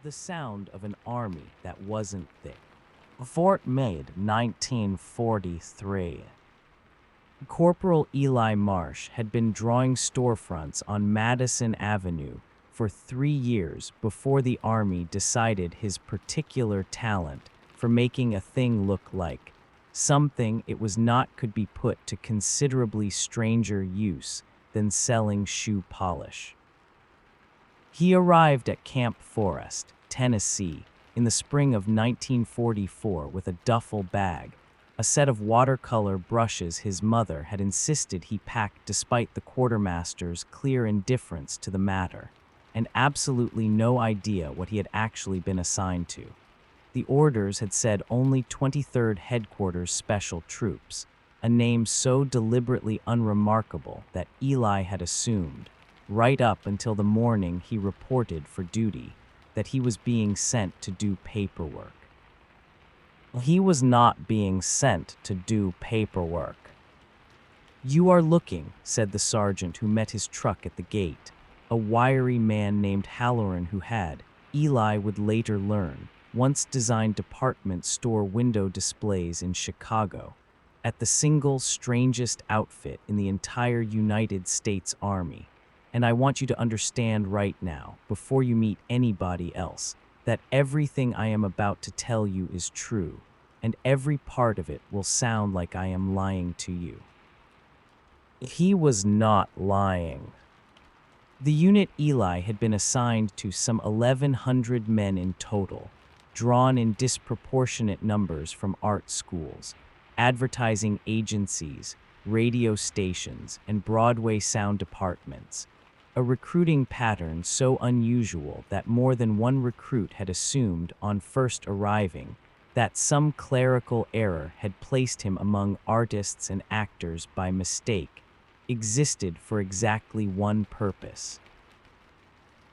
The sound of an army that wasn't thick. Fort Meade, 1943. Corporal Eli Marsh had been drawing storefronts on Madison Avenue for 3 years before the Army decided his particular talent for making a thing look like something it was not could be put to considerably stranger use than selling shoe polish. He arrived at Camp Forest, Tennessee, in the spring of 1944 with a duffel bag, a set of watercolor brushes his mother had insisted he pack despite the quartermaster's clear indifference to the matter, and absolutely no idea what he had actually been assigned to. The orders had said only 23rd Headquarters Special Troops, a name so deliberately unremarkable that Eli had assumed, right up until the morning he reported for duty, that he was being sent to do paperwork. He was not being sent to do paperwork. "You are looking," said the sergeant who met his truck at the gate, a wiry man named Halloran who had, Eli would later learn, once designed department store window displays in Chicago, at the single strangest outfit in the entire United States Army. And I want you to understand right now, before you meet anybody else, that everything I am about to tell you is true, and every part of it will sound like I am lying to you. He was not lying. The unit Eli had been assigned to some 1,100 men in total, drawn in disproportionate numbers from art schools, advertising agencies, radio stations, and Broadway sound departments. A recruiting pattern so unusual that more than one recruit had assumed on first arriving that some clerical error had placed him among artists and actors by mistake, existed for exactly one purpose: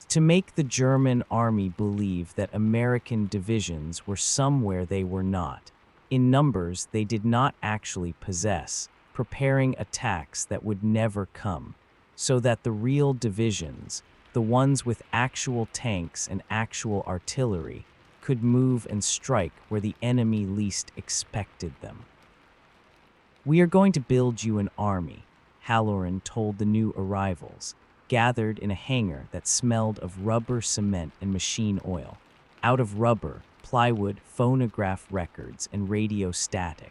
to make the German army believe that American divisions were somewhere they were not, in numbers they did not actually possess, preparing attacks that would never come, so that the real divisions, the ones with actual tanks and actual artillery, could move and strike where the enemy least expected them. "We are going to build you an army," Halloran told the new arrivals, gathered in a hangar that smelled of rubber cement and machine oil. Out of rubber, plywood, phonograph records, and radio static.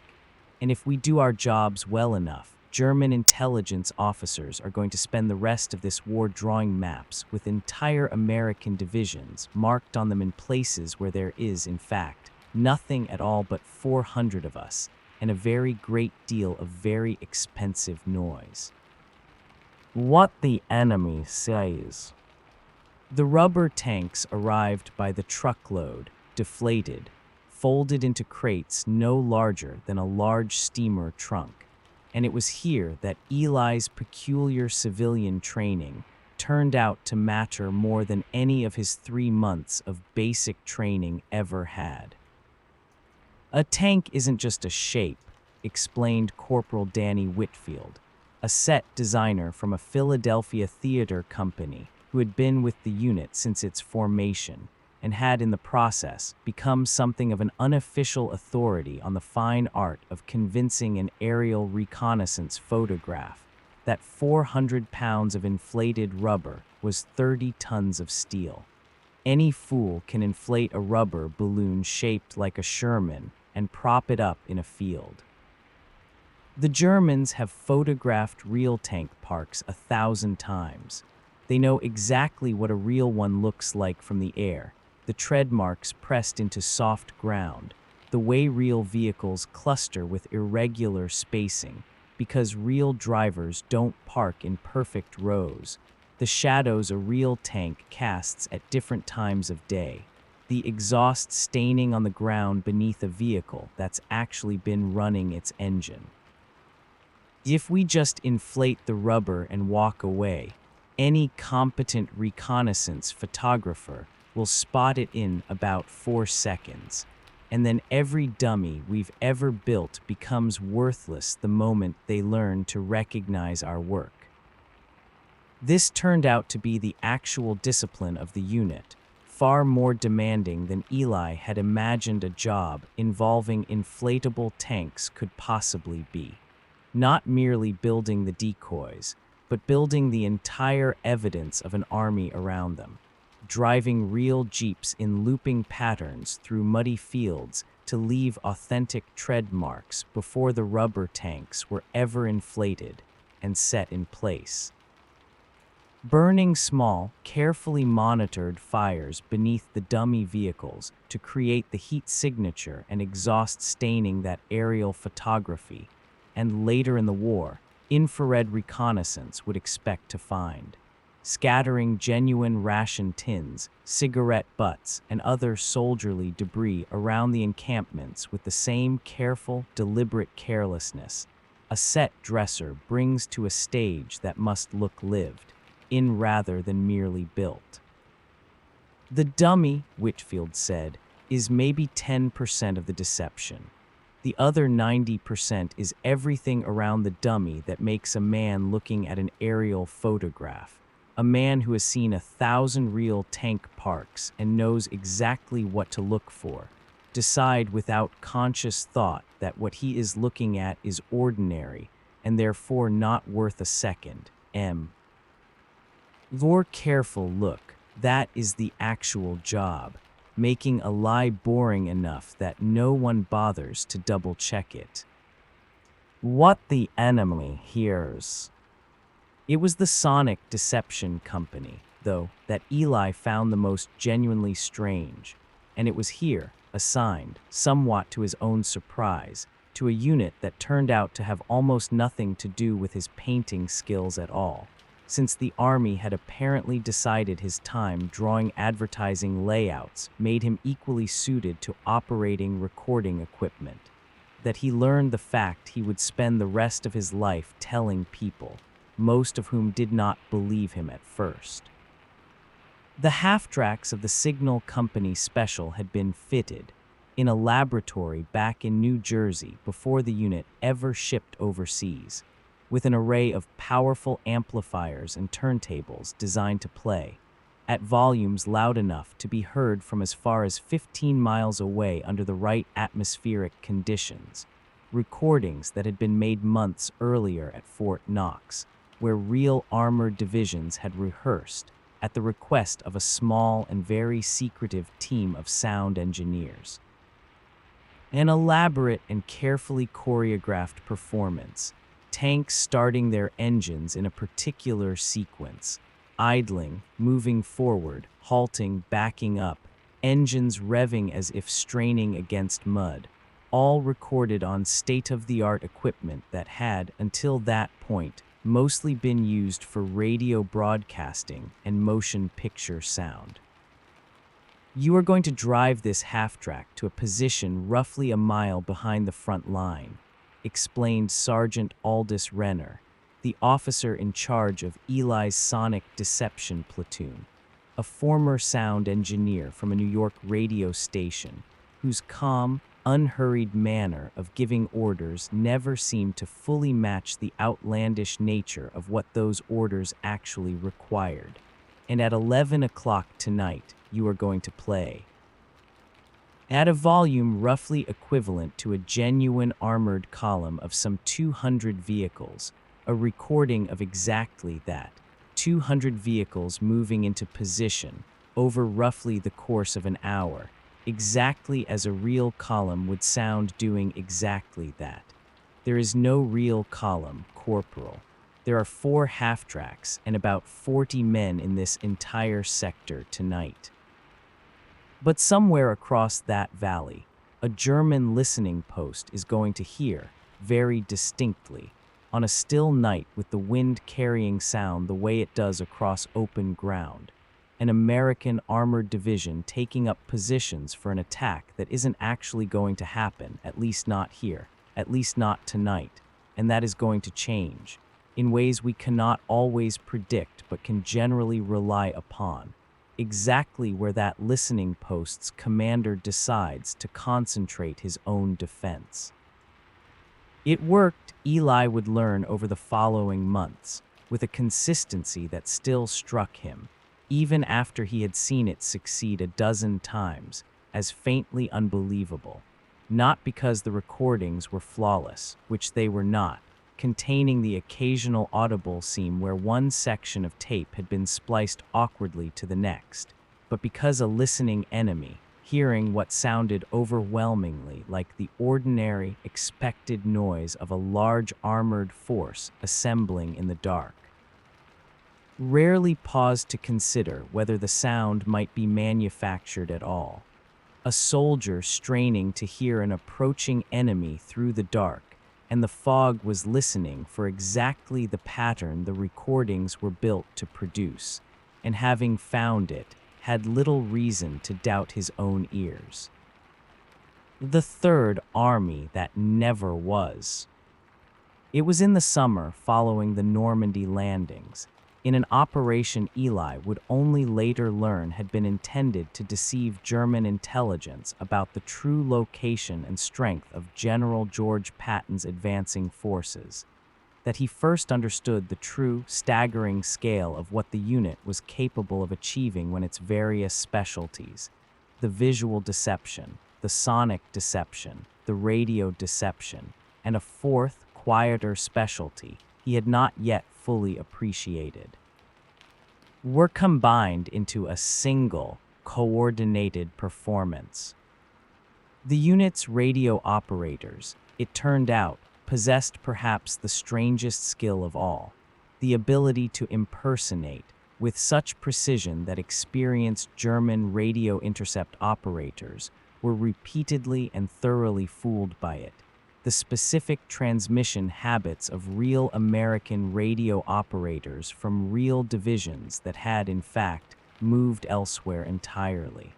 "And if we do our jobs well enough, German intelligence officers are going to spend the rest of this war drawing maps with entire American divisions marked on them in places where there is, in fact, nothing at all but 400 of us, and a very great deal of very expensive noise." What the enemy says. The rubber tanks arrived by the truckload, deflated, folded into crates no larger than a large steamer trunk. And it was here that Eli's peculiar civilian training turned out to matter more than any of his 3 months of basic training ever had. "A tank isn't just a shape," explained Corporal Danny Whitfield, a set designer from a Philadelphia theater company who had been with the unit since its formation, and had in the process become something of an unofficial authority on the fine art of convincing an aerial reconnaissance photograph that 400 pounds of inflated rubber was 30 tons of steel. Any fool can inflate a rubber balloon shaped like a Sherman and prop it up in a field. The Germans have photographed real tank parks 1,000 times. They know exactly what a real one looks like from the air, the tread marks pressed into soft ground, the way real vehicles cluster with irregular spacing, because real drivers don't park in perfect rows, the shadows a real tank casts at different times of day, the exhaust staining on the ground beneath a vehicle that's actually been running its engine. If we just inflate the rubber and walk away, any competent reconnaissance photographer will spot it in about 4 seconds, and then every dummy we've ever built becomes worthless the moment they learn to recognize our work. This turned out to be the actual discipline of the unit, far more demanding than Eli had imagined a job involving inflatable tanks could possibly be. Not merely building the decoys, but building the entire evidence of an army around them, driving real jeeps in looping patterns through muddy fields to leave authentic tread marks before the rubber tanks were ever inflated and set in place. Burning small, carefully monitored fires beneath the dummy vehicles to create the heat signature and exhaust staining that aerial photography, and later in the war, infrared reconnaissance would expect to find. Scattering genuine ration tins, cigarette butts, and other soldierly debris around the encampments with the same careful, deliberate carelessness a set dresser brings to a stage that must look lived in rather than merely built. The dummy, Whitfield said, is maybe 10% of the deception. The other 90% is everything around the dummy that makes a man looking at an aerial photograph, a man who has seen 1,000 real tank parks and knows exactly what to look for, decide without conscious thought that what he is looking at is ordinary and therefore not worth a second. Your careful look, that is the actual job, making a lie boring enough that no one bothers to double-check it. What the enemy hears. It was the Sonic Deception Company, though, that Eli found the most genuinely strange, and it was here, assigned, somewhat to his own surprise, to a unit that turned out to have almost nothing to do with his painting skills at all, since the Army had apparently decided his time drawing advertising layouts made him equally suited to operating recording equipment, that he learned the fact he would spend the rest of his life telling people, most of whom did not believe him at first. The half-tracks of the Signal Company Special had been fitted in a laboratory back in New Jersey before the unit ever shipped overseas, with an array of powerful amplifiers and turntables designed to play, at volumes loud enough to be heard from as far as 15 miles away under the right atmospheric conditions, recordings that had been made months earlier at Fort Knox, where real armored divisions had rehearsed at the request of a small and very secretive team of sound engineers. An elaborate and carefully choreographed performance, tanks starting their engines in a particular sequence, idling, moving forward, halting, backing up, engines revving as if straining against mud, all recorded on state-of-the-art equipment that had, until that point, mostly been used for radio broadcasting and motion picture sound. You are going to drive this half-track to a position roughly a mile behind the front line, explained Sergeant Aldous Renner, the officer in charge of Eli's Sonic Deception Platoon, a former sound engineer from a New York radio station whose calm, unhurried manner of giving orders never seemed to fully match the outlandish nature of what those orders actually required. And at 11 o'clock tonight, you are going to play. At a volume roughly equivalent to a genuine armored column of some 200 vehicles, a recording of exactly that, 200 vehicles moving into position over roughly the course of an hour, exactly as a real column would sound doing exactly that. There is no real column, Corporal. There are 4 half-tracks and about 40 men in this entire sector tonight. But somewhere across that valley, a German listening post is going to hear, very distinctly, on a still night with the wind carrying sound the way it does across open ground, an American armored division taking up positions for an attack that isn't actually going to happen, at least not here, at least not tonight, and that is going to change, in ways we cannot always predict but can generally rely upon, exactly where that listening post's commander decides to concentrate his own defense. It worked, Eli would learn over the following months, with a consistency that still struck him, even after he had seen it succeed a dozen times, as faintly unbelievable. Not because the recordings were flawless, which they were not, containing the occasional audible seam where one section of tape had been spliced awkwardly to the next, but because a listening enemy, hearing what sounded overwhelmingly like the ordinary, expected noise of a large armored force assembling in the dark, rarely paused to consider whether the sound might be manufactured at all. A soldier straining to hear an approaching enemy through the dark, and the fog was listening for exactly the pattern the recordings were built to produce, and having found it, had little reason to doubt his own ears. The Third Army that never was. It was in the summer following the Normandy landings, in an operation Eli would only later learn had been intended to deceive German intelligence about the true location and strength of General George Patton's advancing forces, that he first understood the true, staggering scale of what the unit was capable of achieving when its various specialties, the visual deception, the sonic deception, the radio deception, and a fourth, quieter specialty he had not yet fully appreciated, were combined into a single, coordinated performance. The unit's radio operators, it turned out, possessed perhaps the strangest skill of all, the ability to impersonate, with such precision that experienced German radio intercept operators were repeatedly and thoroughly fooled by it, the specific transmission habits of real American radio operators from real divisions that had, in fact, moved elsewhere entirely.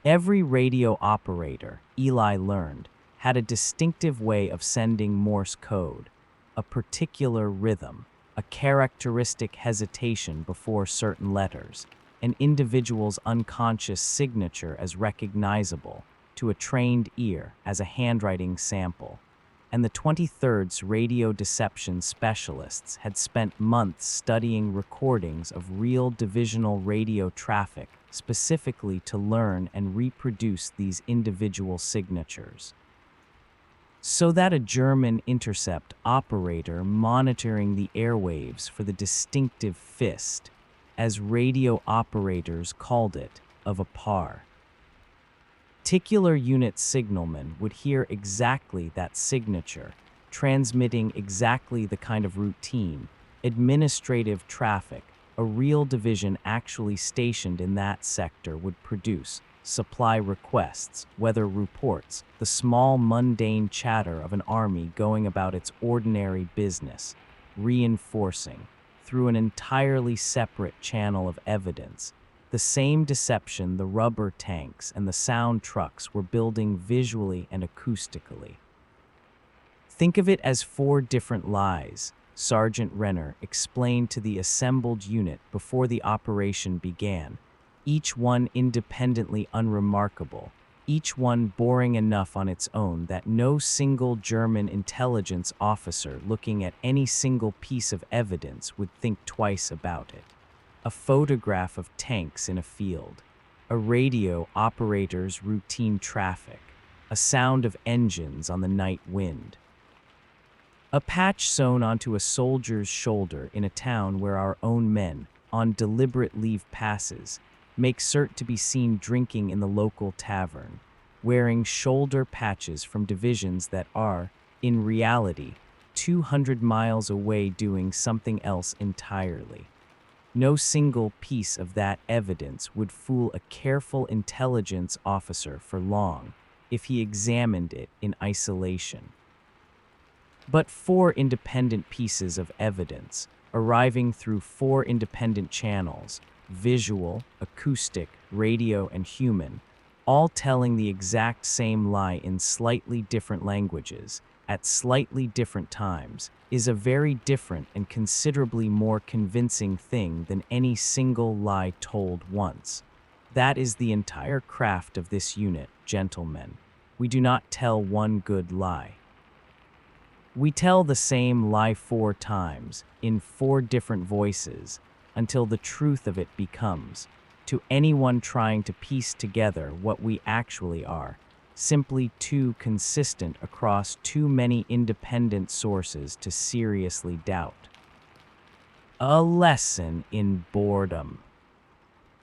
Every radio operator, Eli learned, had a distinctive way of sending Morse code, a particular rhythm, a characteristic hesitation before certain letters, an individual's unconscious signature as recognizable to a trained ear as a handwriting sample, and the 23rd's radio deception specialists had spent months studying recordings of real divisional radio traffic specifically to learn and reproduce these individual signatures. So that a German intercept operator monitoring the airwaves for the distinctive fist, as radio operators called it, of a particular unit signalman would hear exactly that signature, transmitting exactly the kind of routine, administrative traffic a real division actually stationed in that sector would produce, supply requests, weather reports, the small mundane chatter of an army going about its ordinary business, reinforcing, through an entirely separate channel of evidence, the same deception the rubber tanks and the sound trucks were building visually and acoustically. Think of it as 4 different lies, Sergeant Renner explained to the assembled unit before the operation began, each one independently unremarkable, each one boring enough on its own that no single German intelligence officer looking at any single piece of evidence would think twice about it. A photograph of tanks in a field, a radio operator's routine traffic, a sound of engines on the night wind. A patch sewn onto a soldier's shoulder in a town where our own men, on deliberate leave passes, make cert to be seen drinking in the local tavern, wearing shoulder patches from divisions that are, in reality, 200 miles away doing something else entirely. No single piece of that evidence would fool a careful intelligence officer for long if he examined it in isolation. But 4 independent pieces of evidence, arriving through 4 independent channels, visual, acoustic, radio, and human, all telling the exact same lie in slightly different languages, at slightly different times, is a very different and considerably more convincing thing than any single lie told once. That is the entire craft of this unit, gentlemen. We do not tell one good lie. We tell the same lie 4 times, in 4 different voices, until the truth of it becomes, to anyone trying to piece together what we actually are, simply too consistent across too many independent sources to seriously doubt. A lesson in boredom.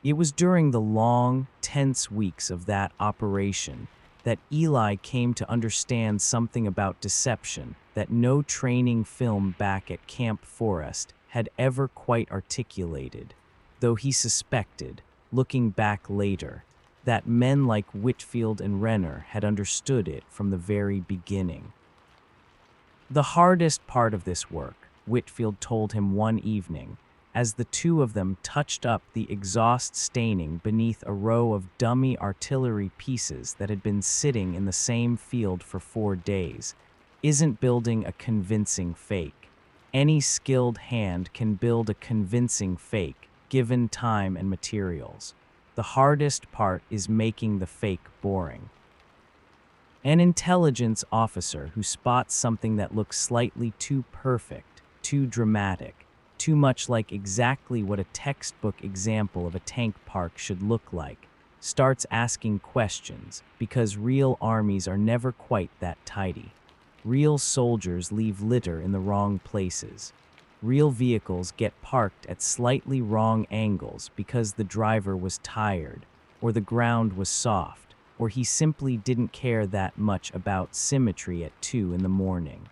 It was during the long, tense weeks of that operation that Eli came to understand something about deception that no training film back at Camp Forest had ever quite articulated, though he suspected, looking back later, that men like Whitfield and Renner had understood it from the very beginning. The hardest part of this work, Whitfield told him one evening, as the two of them touched up the exhaust staining beneath a row of dummy artillery pieces that had been sitting in the same field for 4 days, isn't building a convincing fake. Any skilled hand can build a convincing fake, given time and materials. The hardest part is making the fake boring. An intelligence officer who spots something that looks slightly too perfect, too dramatic, too much like exactly what a textbook example of a tank park should look like, starts asking questions because real armies are never quite that tidy. Real soldiers leave litter in the wrong places. Real vehicles get parked at slightly wrong angles because the driver was tired, or the ground was soft, or he simply didn't care that much about symmetry at 2 in the morning.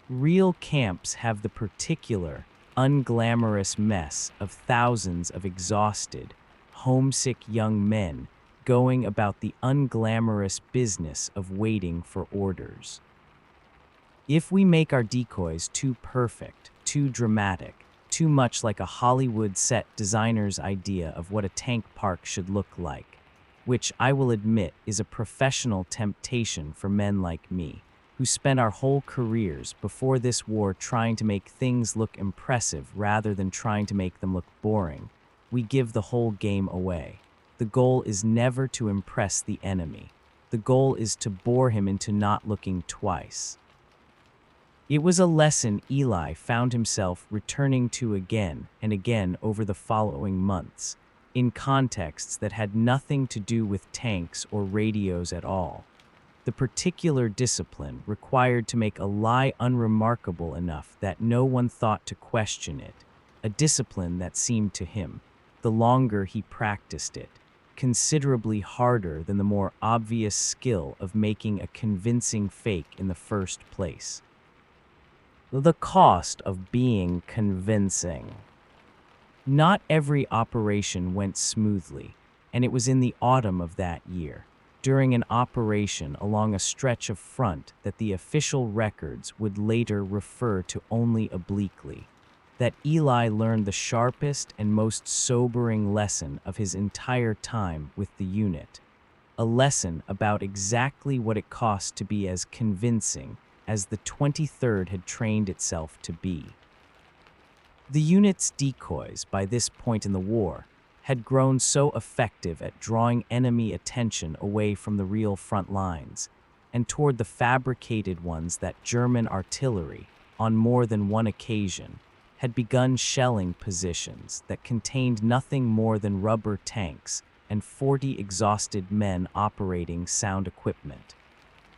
Real camps have the particular, unglamorous mess of thousands of exhausted, homesick young men going about the unglamorous business of waiting for orders. If we make our decoys too perfect, too dramatic, too much like a Hollywood set designer's idea of what a tank park should look like, which I will admit is a professional temptation for men like me, who spent our whole careers before this war trying to make things look impressive rather than trying to make them look boring, we give the whole game away. The goal is never to impress the enemy. The goal is to bore him into not looking twice. It was a lesson Eli found himself returning to again and again over the following months, in contexts that had nothing to do with tanks or radios at all. The particular discipline required to make a lie unremarkable enough that no one thought to question it, a discipline that seemed to him, the longer he practiced it, considerably harder than the more obvious skill of making a convincing fake in the first place. The cost of being convincing. Not every operation went smoothly, and it was in the autumn of that year, during an operation along a stretch of front that the official records would later refer to only obliquely, that Eli learned the sharpest and most sobering lesson of his entire time with the unit, a lesson about exactly what it cost to be as convincing as the 23rd had trained itself to be. The unit's decoys, by this point in the war, had grown so effective at drawing enemy attention away from the real front lines and toward the fabricated ones that German artillery, on more than one occasion, had begun shelling positions that contained nothing more than rubber tanks and 40 exhausted men operating sound equipment,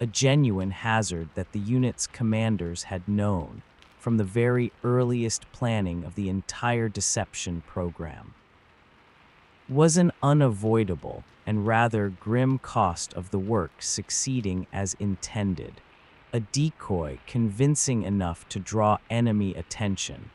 a genuine hazard that the unit's commanders had known from the very earliest planning of the entire deception program. Was an unavoidable and rather grim cost of the work succeeding as intended, a decoy convincing enough to draw enemy attention.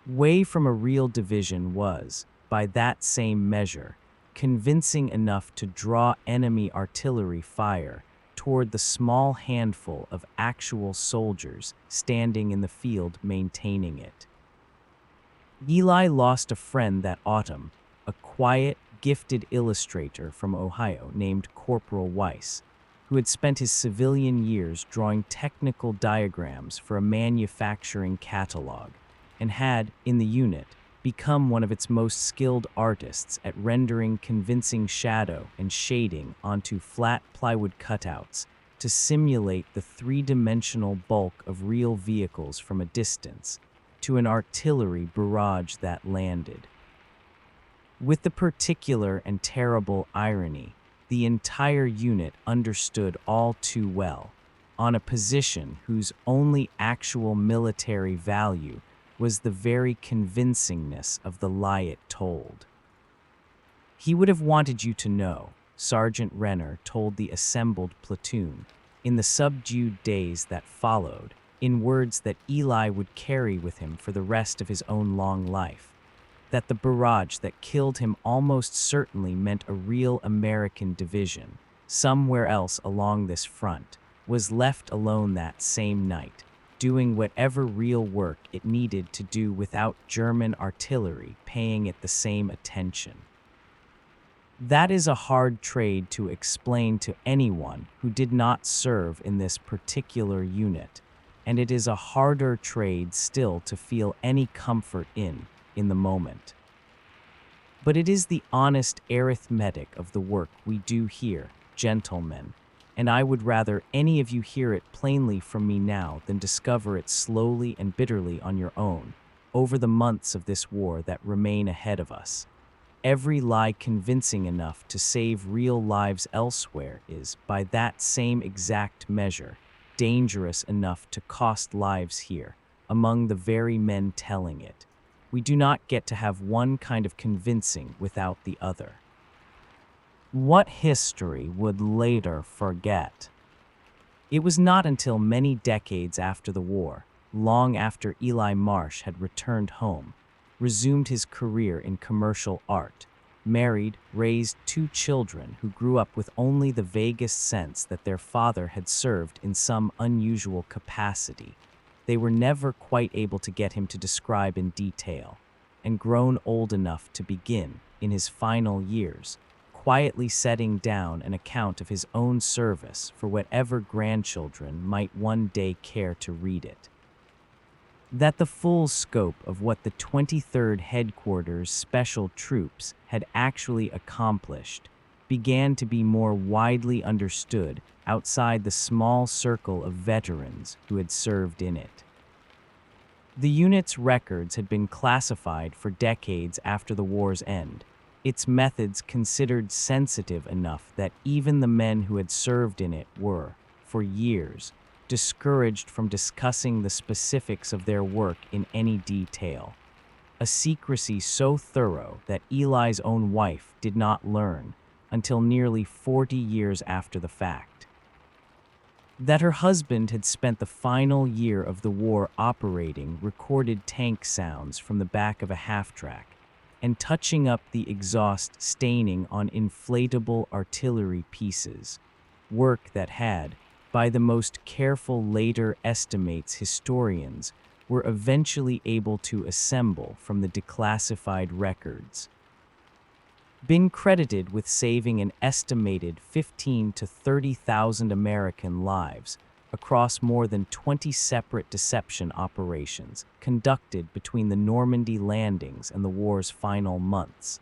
Way from a real division was, by that same measure, convincing enough to draw enemy artillery fire toward the small handful of actual soldiers standing in the field maintaining it. Eli lost a friend that autumn, a quiet, gifted illustrator from Ohio named Corporal Weiss, who had spent his civilian years drawing technical diagrams for a manufacturing catalog, and had, in the unit, become one of its most skilled artists at rendering convincing shadow and shading onto flat plywood cutouts to simulate the three-dimensional bulk of real vehicles from a distance, to an artillery barrage that landed. With the particular and terrible irony, the entire unit understood all too well, on a position whose only actual military value was the very convincingness of the lie it told. "He would have wanted you to know," Sergeant Renner told the assembled platoon, in the subdued days that followed, in words that Eli would carry with him for the rest of his own long life, that the barrage that killed him almost certainly meant a real American division, somewhere else along this front, was left alone that same night, doing whatever real work it needed to do without German artillery paying it the same attention. That is a hard trade to explain to anyone who did not serve in this particular unit, and it is a harder trade still to feel any comfort in the moment. But it is the honest arithmetic of the work we do here, gentlemen, and I would rather any of you hear it plainly from me now than discover it slowly and bitterly on your own, over the months of this war that remain ahead of us. Every lie convincing enough to save real lives elsewhere is, by that same exact measure, dangerous enough to cost lives here, among the very men telling it. We do not get to have one kind of convincing without the other. What history would later forget? It was not until many decades after the war, long after Eli Marsh had returned home, resumed his career in commercial art, married, raised 2 children who grew up with only the vaguest sense that their father had served in some unusual capacity. They were never quite able to get him to describe in detail, and grown old enough to begin, in his final years, quietly setting down an account of his own service for whatever grandchildren might one day care to read it. That the full scope of what the 23rd Headquarters Special Troops had actually accomplished began to be more widely understood outside the small circle of veterans who had served in it. The unit's records had been classified for decades after the war's end, its methods considered sensitive enough that even the men who had served in it were, for years, discouraged from discussing the specifics of their work in any detail, a secrecy so thorough that Eli's own wife did not learn until nearly 40 years after the fact. That her husband had spent the final year of the war operating recorded tank sounds from the back of a half-track and touching up the exhaust staining on inflatable artillery pieces, work that had, by the most careful later estimates historians, were eventually able to assemble from the declassified records, been credited with saving an estimated 15,000 to 30,000 American lives across more than 20 separate deception operations conducted between the Normandy landings and the war's final months.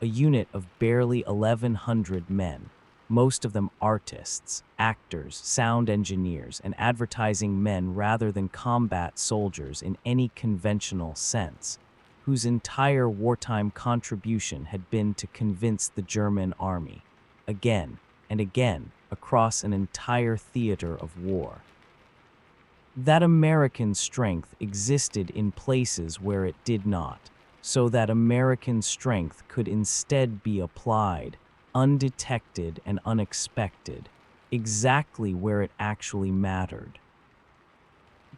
A unit of barely 1,100 men, most of them artists, actors, sound engineers, and advertising men rather than combat soldiers in any conventional sense, whose entire wartime contribution had been to convince the German army, again and again across an entire theater of war, that American strength existed in places where it did not, so that American strength could instead be applied, undetected and unexpected, exactly where it actually mattered.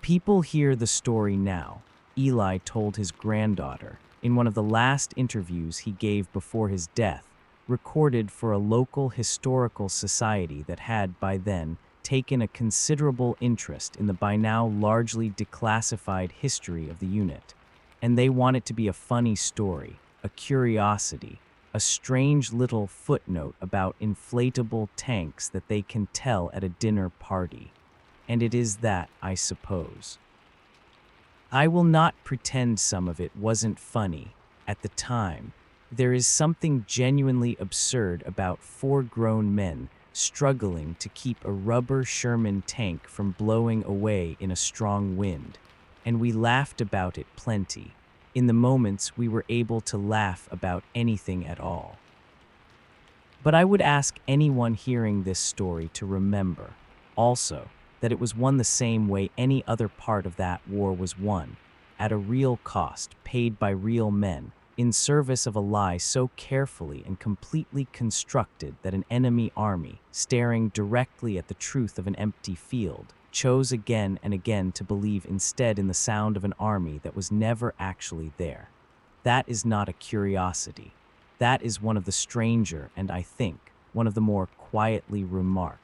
People hear the story now, Eli told his granddaughter in one of the last interviews he gave before his death, recorded for a local historical society that had, by then, taken a considerable interest in the by now largely declassified history of the unit. And they want it to be a funny story, a curiosity, a strange little footnote about inflatable tanks that they can tell at a dinner party. And it is that, I suppose. I will not pretend some of it wasn't funny. At the time, there is something genuinely absurd about 4 grown men struggling to keep a rubber Sherman tank from blowing away in a strong wind, and we laughed about it plenty, in the moments we were able to laugh about anything at all. But I would ask anyone hearing this story to remember, also, that it was won the same way any other part of that war was won, at a real cost, paid by real men, in service of a lie so carefully and completely constructed that an enemy army, staring directly at the truth of an empty field, chose again and again to believe instead in the sound of an army that was never actually there. That is not a curiosity. That is one of the stranger and, I think, one of the more quietly remarkable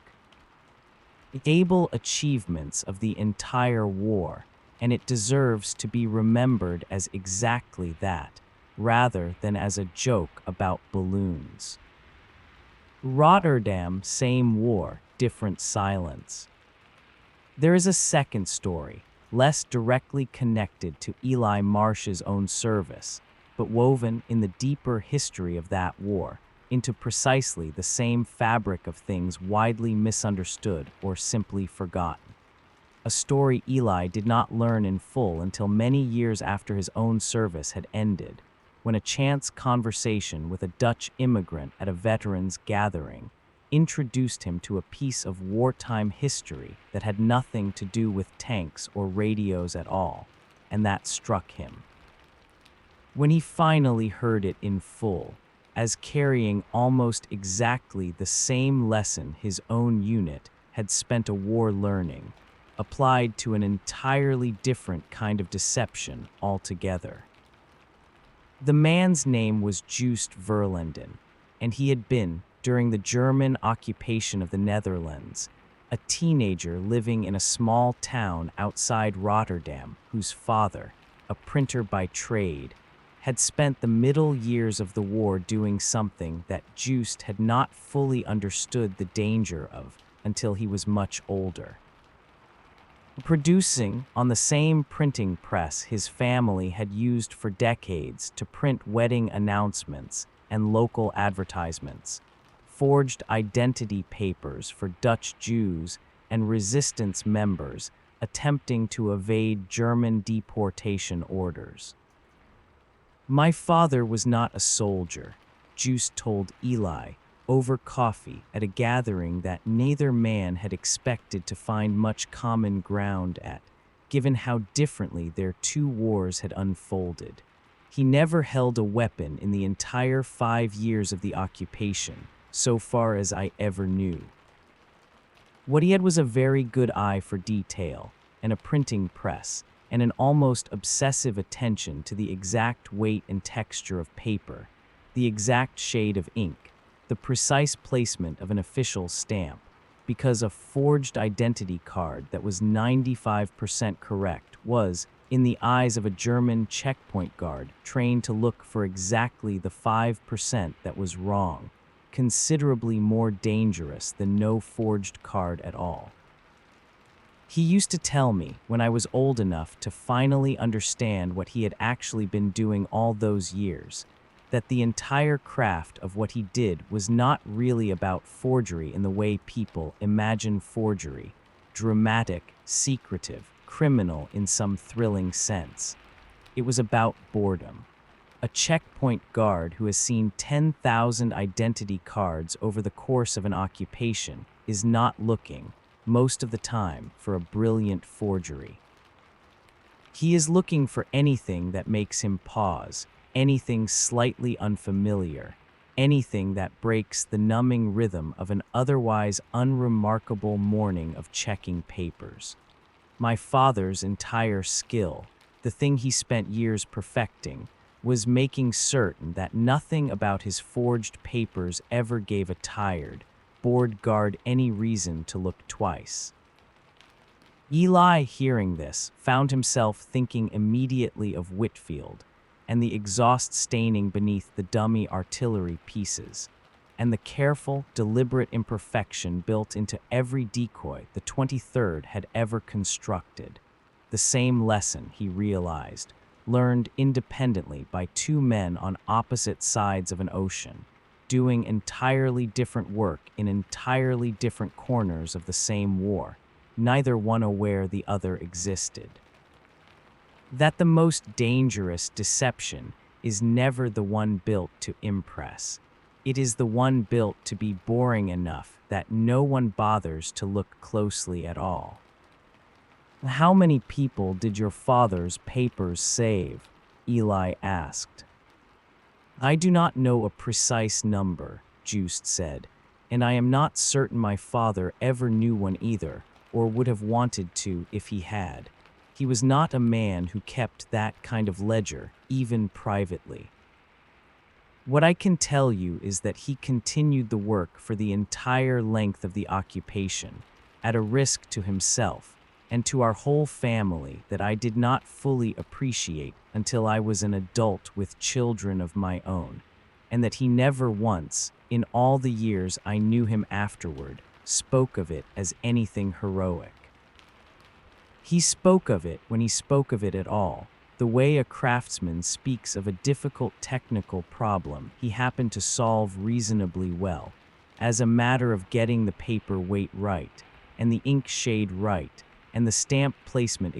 able achievements of the entire war, and it deserves to be remembered as exactly that, rather than as a joke about balloons. Rotterdam, same war, different silence. There is a second story, less directly connected to Eli Marsh's own service, but woven in the deeper history of that war, into precisely the same fabric of things widely misunderstood or simply forgotten. A story Eli did not learn in full until many years after his own service had ended, when a chance conversation with a Dutch immigrant at a veterans gathering introduced him to a piece of wartime history that had nothing to do with tanks or radios at all, and that struck him. When he finally heard it in full, as carrying almost exactly the same lesson his own unit had spent a war learning, applied to an entirely different kind of deception altogether. The man's name was Joost Verlinden, and he had been, during the German occupation of the Netherlands, a teenager living in a small town outside Rotterdam whose father, a printer by trade, had spent the middle years of the war doing something that Joost had not fully understood the danger of until he was much older. Producing on the same printing press his family had used for decades to print wedding announcements and local advertisements, forged identity papers for Dutch Jews and resistance members attempting to evade German deportation orders. My father was not a soldier, Joost told Eli, over coffee at a gathering that neither man had expected to find much common ground at, given how differently their two wars had unfolded. He never held a weapon in the entire 5 years of the occupation, so far as I ever knew. What he had was a very good eye for detail, and a printing press, and an almost obsessive attention to the exact weight and texture of paper, the exact shade of ink, the precise placement of an official stamp, because a forged identity card that was 95% correct was, in the eyes of a German checkpoint guard trained to look for exactly the 5% that was wrong, considerably more dangerous than no forged card at all. He used to tell me, when I was old enough to finally understand what he had actually been doing all those years, that the entire craft of what he did was not really about forgery in the way people imagine forgery, dramatic, secretive, criminal in some thrilling sense. It was about boredom. A checkpoint guard who has seen 10,000 identity cards over the course of an occupation is not looking, most of the time, for a brilliant forgery. He is looking for anything that makes him pause, anything slightly unfamiliar, anything that breaks the numbing rhythm of an otherwise unremarkable morning of checking papers. My father's entire skill, the thing he spent years perfecting, was making certain that nothing about his forged papers ever gave a tired, bored guard any reason to look twice. Eli, hearing this, found himself thinking immediately of Whitfield and the exhaust staining beneath the dummy artillery pieces, and the careful, deliberate imperfection built into every decoy the 23rd had ever constructed. The same lesson, he realized, learned independently by two men on opposite sides of an ocean, doing entirely different work in entirely different corners of the same war, neither one aware the other existed. That the most dangerous deception is never the one built to impress. It is the one built to be boring enough that no one bothers to look closely at all. How many people did your father's papers save? Eli asked. I do not know a precise number, Joost said, and I am not certain my father ever knew one either, or would have wanted to if he had. He was not a man who kept that kind of ledger, even privately. What I can tell you is that he continued the work for the entire length of the occupation, at a risk to himself and to our whole family that I did not fully appreciate until I was an adult with children of my own, and that he never once, in all the years I knew him afterward, spoke of it as anything heroic. He spoke of it when he spoke of it at all, the way a craftsman speaks of a difficult technical problem he happened to solve reasonably well, as a matter of getting the paper weight right, and the ink shade right, and the stamp placement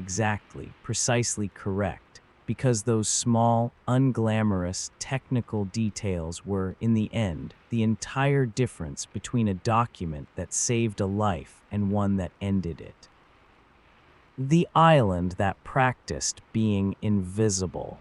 precisely correct, because those small, unglamorous, technical details were, in the end, the entire difference between a document that saved a life and one that ended it. The island that practiced being invisible.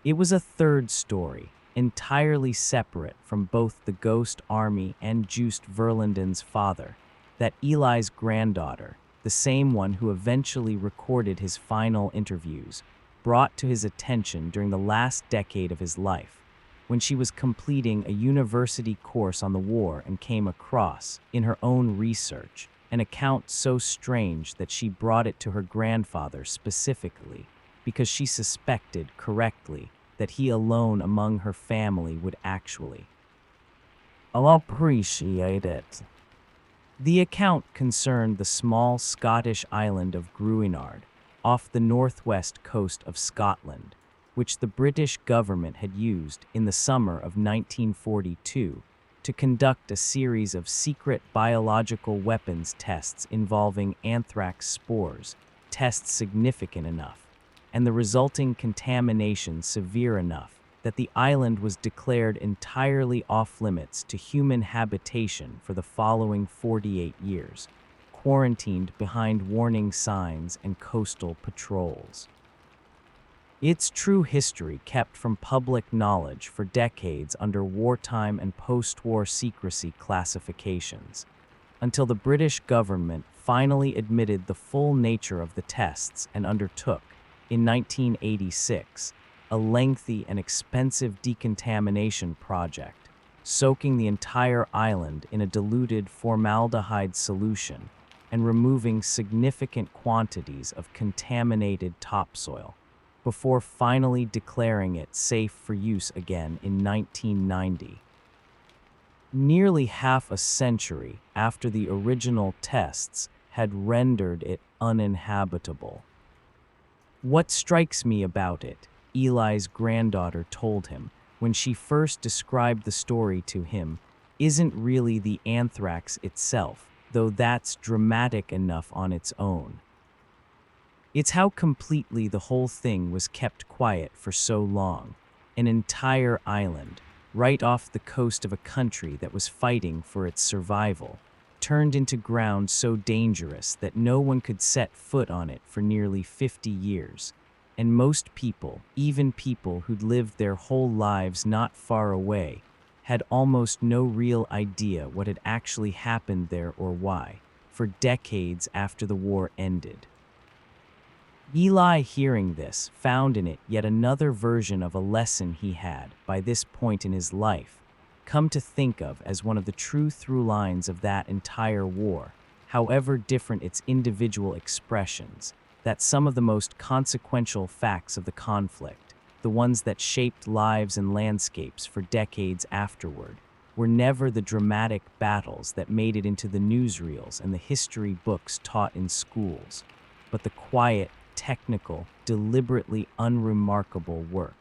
It was a third story, entirely separate from both the Ghost Army and Joost Verlinden's father, that Eli's granddaughter, the same one who eventually recorded his final interviews, brought to his attention during the last decade of his life, when she was completing a university course on the war and came across, in her own research, an account so strange that she brought it to her grandfather specifically, because she suspected correctly that he alone among her family would actually. I'll appreciate it. The account concerned the small Scottish island of Gruinard, off the northwest coast of Scotland, which the British government had used in the summer of 1942 to conduct a series of secret biological weapons tests involving anthrax spores, tests significant enough, and the resulting contamination severe enough that the island was declared entirely off-limits to human habitation for the following 48 years, quarantined behind warning signs and coastal patrols. Its true history kept from public knowledge for decades under wartime and post-war secrecy classifications, until the British government finally admitted the full nature of the tests and undertook, in 1986, a lengthy and expensive decontamination project, soaking the entire island in a diluted formaldehyde solution and removing significant quantities of contaminated topsoil, before finally declaring it safe for use again in 1990. Nearly half a century after the original tests had rendered it uninhabitable. What strikes me about it, Eli's granddaughter told him when she first described the story to him, isn't really the anthrax itself, though that's dramatic enough on its own. It's how completely the whole thing was kept quiet for so long, an entire island, right off the coast of a country that was fighting for its survival, turned into ground so dangerous that no one could set foot on it for nearly 50 years, and most people, even people who'd lived their whole lives not far away, had almost no real idea what had actually happened there or why, for decades after the war ended. Eli, hearing this, found in it yet another version of a lesson he had, by this point in his life, come to think of as one of the true through lines of that entire war, however different its individual expressions, that some of the most consequential facts of the conflict, the ones that shaped lives and landscapes for decades afterward, were never the dramatic battles that made it into the newsreels and the history books taught in schools, but the quiet, technical, deliberately unremarkable work.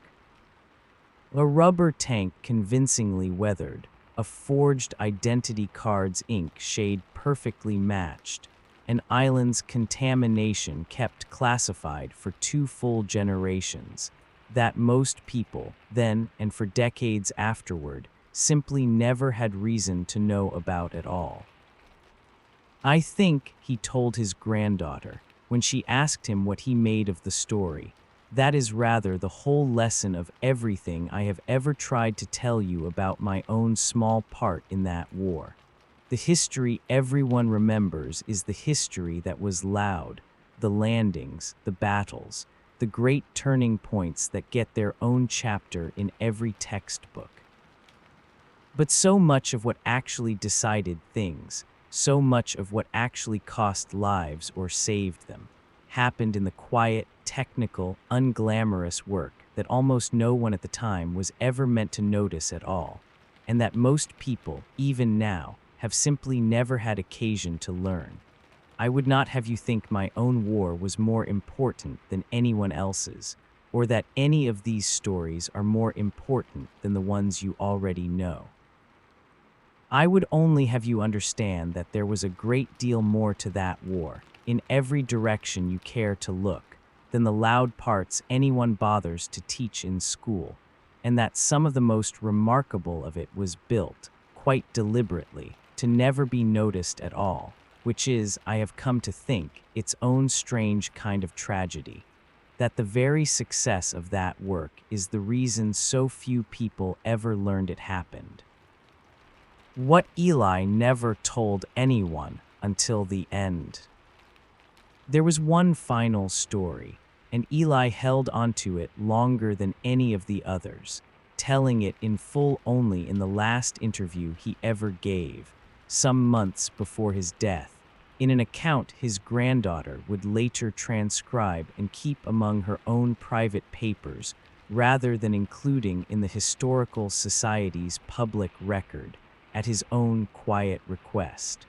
A rubber tank convincingly weathered, a forged identity card's ink shade perfectly matched, an island's contamination kept classified for 2 full generations, that most people, then and for decades afterward, simply never had reason to know about at all. I think, he told his granddaughter, when she asked him what he made of the story, that is rather the whole lesson of everything I have ever tried to tell you about my own small part in that war. The history everyone remembers is the history that was loud, the landings, the battles, the great turning points that get their own chapter in every textbook. But so much of what actually decided things, so much of what actually cost lives or saved them, happened in the quiet, technical, unglamorous work that almost no one at the time was ever meant to notice at all, and that most people, even now, have simply never had occasion to learn. I would not have you think my own war was more important than anyone else's, or that any of these stories are more important than the ones you already know. I would only have you understand that there was a great deal more to that war, in every direction you care to look, than the loud parts anyone bothers to teach in school, and that some of the most remarkable of it was built, quite deliberately, to never be noticed at all, which is, I have come to think, its own strange kind of tragedy. That the very success of that work is the reason so few people ever learned it happened. What Eli never told anyone until the end. There was one final story, and Eli held onto it longer than any of the others, telling it in full only in the last interview he ever gave, some months before his death, in an account his granddaughter would later transcribe and keep among her own private papers, rather than including in the Historical Society's public record, at his own quiet request.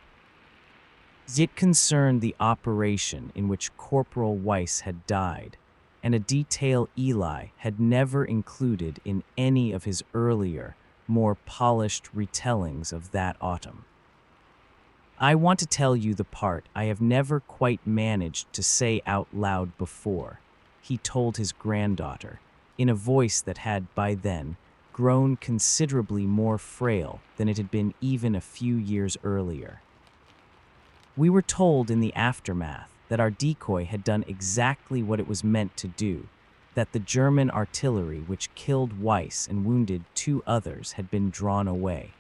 It concerned the operation in which Corporal Weiss had died, and a detail Eli had never included in any of his earlier, more polished retellings of that autumn. I want to tell you the part I have never quite managed to say out loud before, he told his granddaughter, in a voice that had, by then, grown considerably more frail than it had been even a few years earlier. We were told in the aftermath that our decoy had done exactly what it was meant to do, that the German artillery which killed Weiss and wounded 2 others had been drawn away,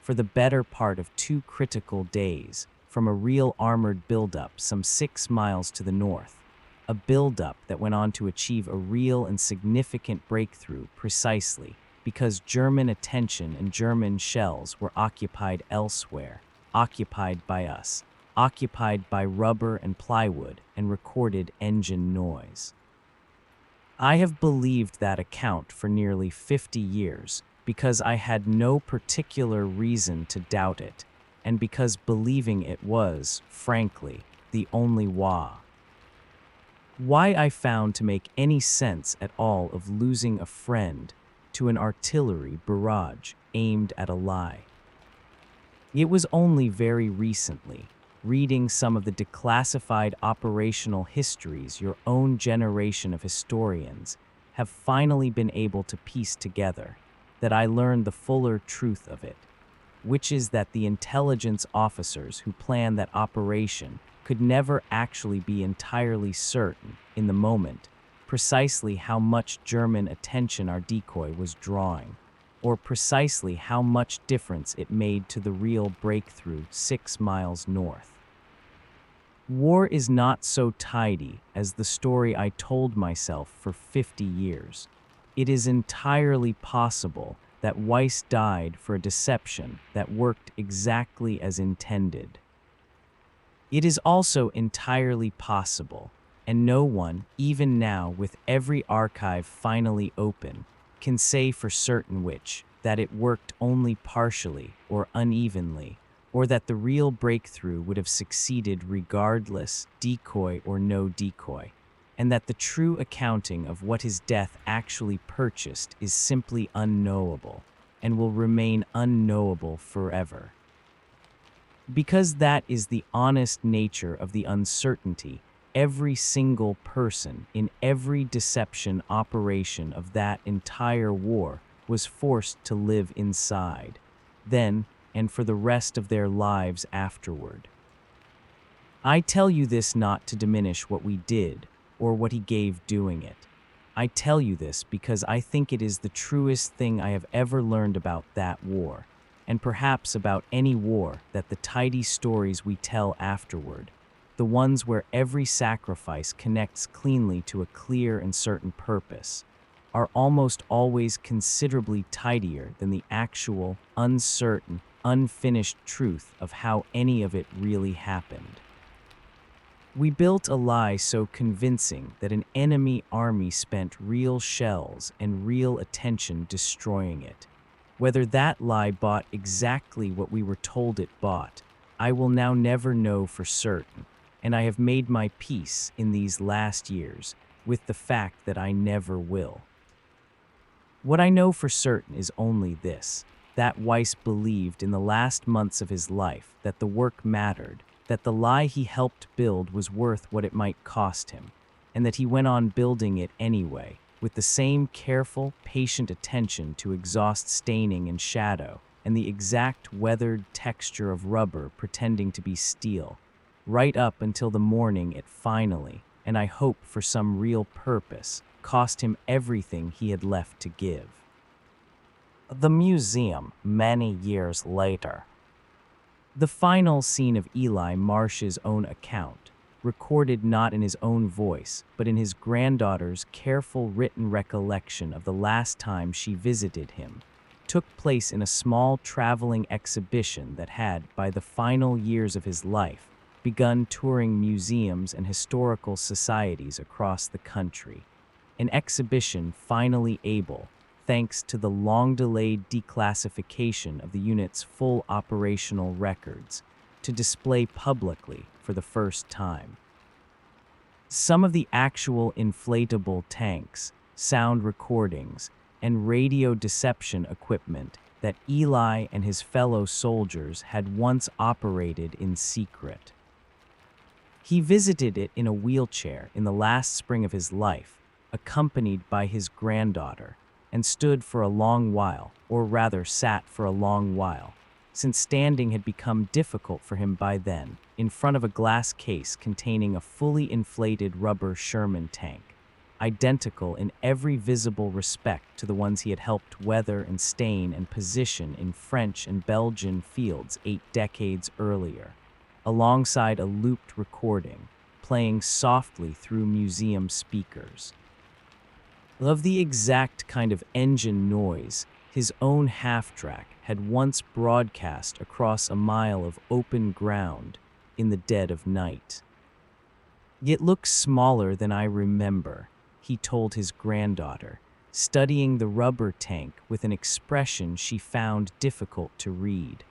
for the better part of 2 critical days, from a real armored buildup some 6 miles to the north, a buildup that went on to achieve a real and significant breakthrough precisely because German attention and German shells were occupied elsewhere, occupied by us, occupied by rubber and plywood and recorded engine noise. I have believed that account for nearly 50 years because I had no particular reason to doubt it, and because believing it was, frankly, the only why I found to make any sense at all of losing a friend to an artillery barrage aimed at a lie. It was only very recently, reading some of the declassified operational histories your own generation of historians have finally been able to piece together, that I learned the fuller truth of it, which is that the intelligence officers who planned that operation could never actually be entirely certain, in the moment, precisely how much German attention our decoy was drawing, or precisely how much difference it made to the real breakthrough 6 miles north. War is not so tidy as the story I told myself for 50 years. It is entirely possible that Weiss died for a deception that worked exactly as intended. It is also entirely possible, and no one, even now with every archive finally open, can say for certain which, that it worked only partially or unevenly, or that the real breakthrough would have succeeded regardless, decoy or no decoy, and that the true accounting of what his death actually purchased is simply unknowable, and will remain unknowable forever. Because that is the honest nature of the uncertainty, every single person in every deception operation of that entire war was forced to live inside, then and for the rest of their lives afterward. I tell you this not to diminish what we did or what he gave doing it. I tell you this because I think it is the truest thing I have ever learned about that war, and perhaps about any war, that the tidy stories we tell afterward, the ones where every sacrifice connects cleanly to a clear and certain purpose, are almost always considerably tidier than the actual, uncertain, unfinished truth of how any of it really happened. We built a lie so convincing that an enemy army spent real shells and real attention destroying it. Whether that lie bought exactly what we were told it bought, I will now never know for certain, and I have made my peace in these last years with the fact that I never will. What I know for certain is only this: that Weiss believed in the last months of his life that the work mattered, that the lie he helped build was worth what it might cost him, and that he went on building it anyway, with the same careful, patient attention to exhaust staining and shadow, and the exact weathered texture of rubber pretending to be steel, right up until the morning it finally, and I hope for some real purpose, cost him everything he had left to give. The museum, many years later. The final scene of Eli Marsh's own account, recorded not in his own voice, but in his granddaughter's careful written recollection of the last time she visited him, took place in a small traveling exhibition that had, by the final years of his life, begun touring museums and historical societies across the country. An exhibition finally able, thanks to the long-delayed declassification of the unit's full operational records, to display publicly for the first time. Some of the actual inflatable tanks, sound recordings, and radio deception equipment that Eli and his fellow soldiers had once operated in secret. He visited it in a wheelchair in the last spring of his life, accompanied by his granddaughter, and stood for a long while, or rather sat for a long while, since standing had become difficult for him by then, in front of a glass case containing a fully inflated rubber Sherman tank, identical in every visible respect to the ones he had helped weather and stain and position in French and Belgian fields 8 decades earlier, alongside a looped recording, playing softly through museum speakers. Of the exact kind of engine noise his own half-track had once broadcast across a mile of open ground in the dead of night. "It looks smaller than I remember," he told his granddaughter, studying the rubber tank with an expression she found difficult to read.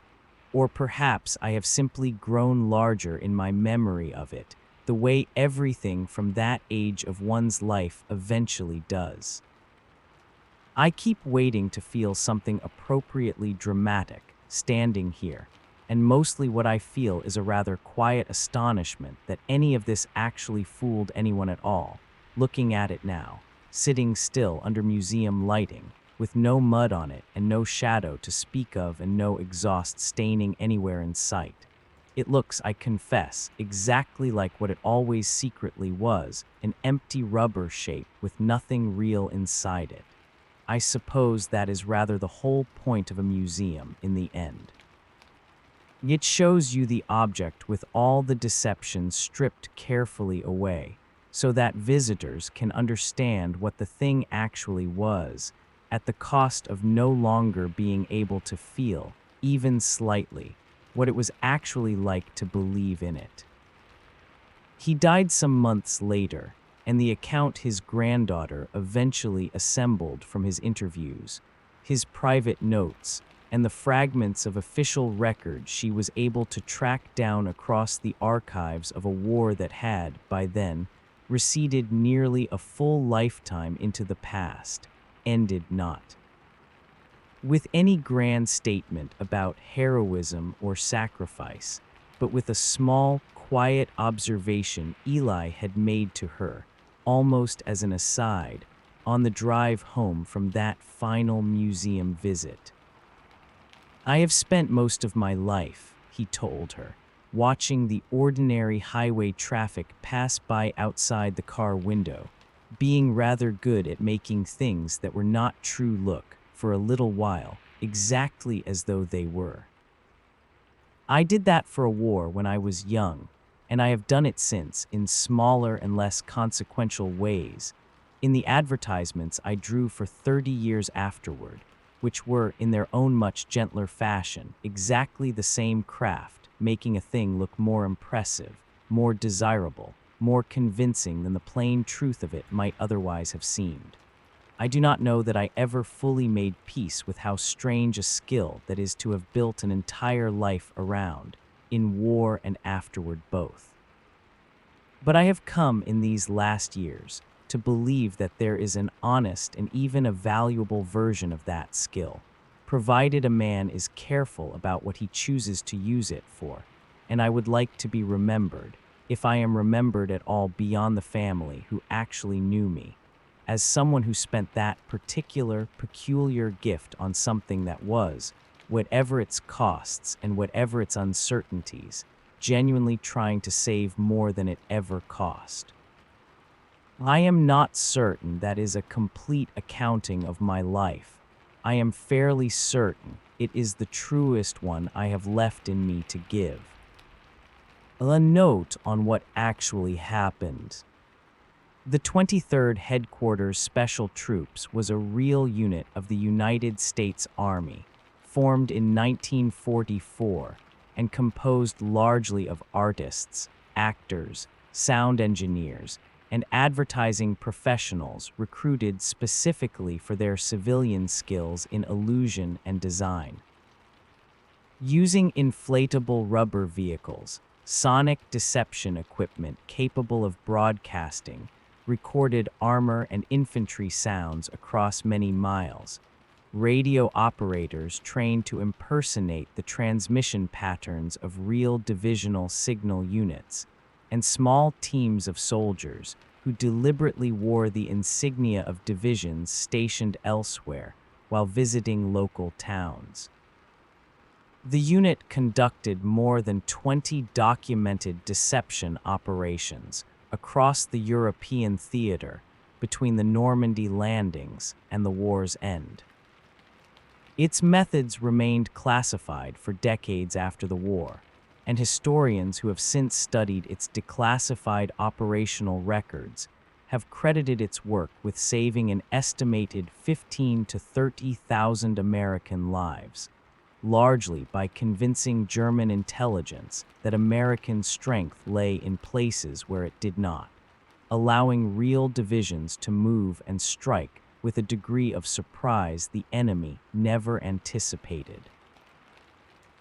"Or perhaps I have simply grown larger in my memory of it, the way everything from that age of one's life eventually does. I keep waiting to feel something appropriately dramatic, standing here, and mostly what I feel is a rather quiet astonishment that any of this actually fooled anyone at all, looking at it now, sitting still under museum lighting, with no mud on it and no shadow to speak of and no exhaust staining anywhere in sight. It looks, I confess, exactly like what it always secretly was, an empty rubber shape with nothing real inside it. I suppose that is rather the whole point of a museum in the end. It shows you the object with all the deception stripped carefully away, so that visitors can understand what the thing actually was, at the cost of no longer being able to feel, even slightly, what it was actually like to believe in it. He died some months later, and the account his granddaughter eventually assembled from his interviews, his private notes, and the fragments of official records she was able to track down across the archives of a war that had, by then, receded nearly a full lifetime into the past, ended not. with any grand statement about heroism or sacrifice, but with a small, quiet observation Eli had made to her, almost as an aside, on the drive home from that final museum visit. "I have spent most of my life," he told her, "watching the ordinary highway traffic pass by outside the car window, being rather good at making things that were not true look, for a little while, exactly as though they were. I did that for a war when I was young, and I have done it since in smaller and less consequential ways, in the advertisements I drew for 30 years afterward, which were, in their own much gentler fashion, exactly the same craft, making a thing look more impressive, more desirable, more convincing than the plain truth of it might otherwise have seemed. I do not know that I ever fully made peace with how strange a skill that is to have built an entire life around, in war and afterward both. But I have come in these last years to believe that there is an honest and even a valuable version of that skill, provided a man is careful about what he chooses to use it for, and I would like to be remembered, if I am remembered at all beyond the family who actually knew me, as someone who spent that particular, peculiar gift on something that was, whatever its costs and whatever its uncertainties, genuinely trying to save more than it ever cost. I am not certain that is a complete accounting of my life. I am fairly certain it is the truest one I have left in me to give. A note on what actually happened. The 23rd Headquarters Special Troops was a real unit of the United States Army, formed in 1944 and composed largely of artists, actors, sound engineers, and advertising professionals recruited specifically for their civilian skills in illusion and design. Using inflatable rubber vehicles, sonic deception equipment capable of broadcasting, recorded armor and infantry sounds across many miles, radio operators trained to impersonate the transmission patterns of real divisional signal units, and small teams of soldiers who deliberately wore the insignia of divisions stationed elsewhere while visiting local towns. The unit conducted more than 20 documented deception operations across the European theater between the Normandy landings and the war's end. Its methods remained classified for decades after the war, and historians who have since studied its declassified operational records have credited its work with saving an estimated 15,000 to 30,000 American lives, largely by convincing German intelligence that American strength lay in places where it did not, allowing real divisions to move and strike with a degree of surprise the enemy never anticipated.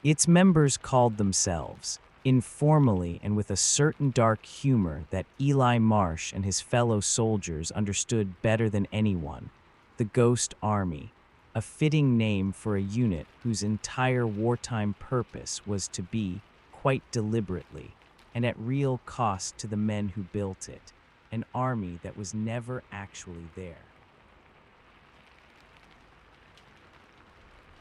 Its members called themselves, informally and with a certain dark humor that Eli Marsh and his fellow soldiers understood better than anyone, the Ghost Army, a fitting name for a unit whose entire wartime purpose was to be, quite deliberately, and at real cost to the men who built it, an army that was never actually there.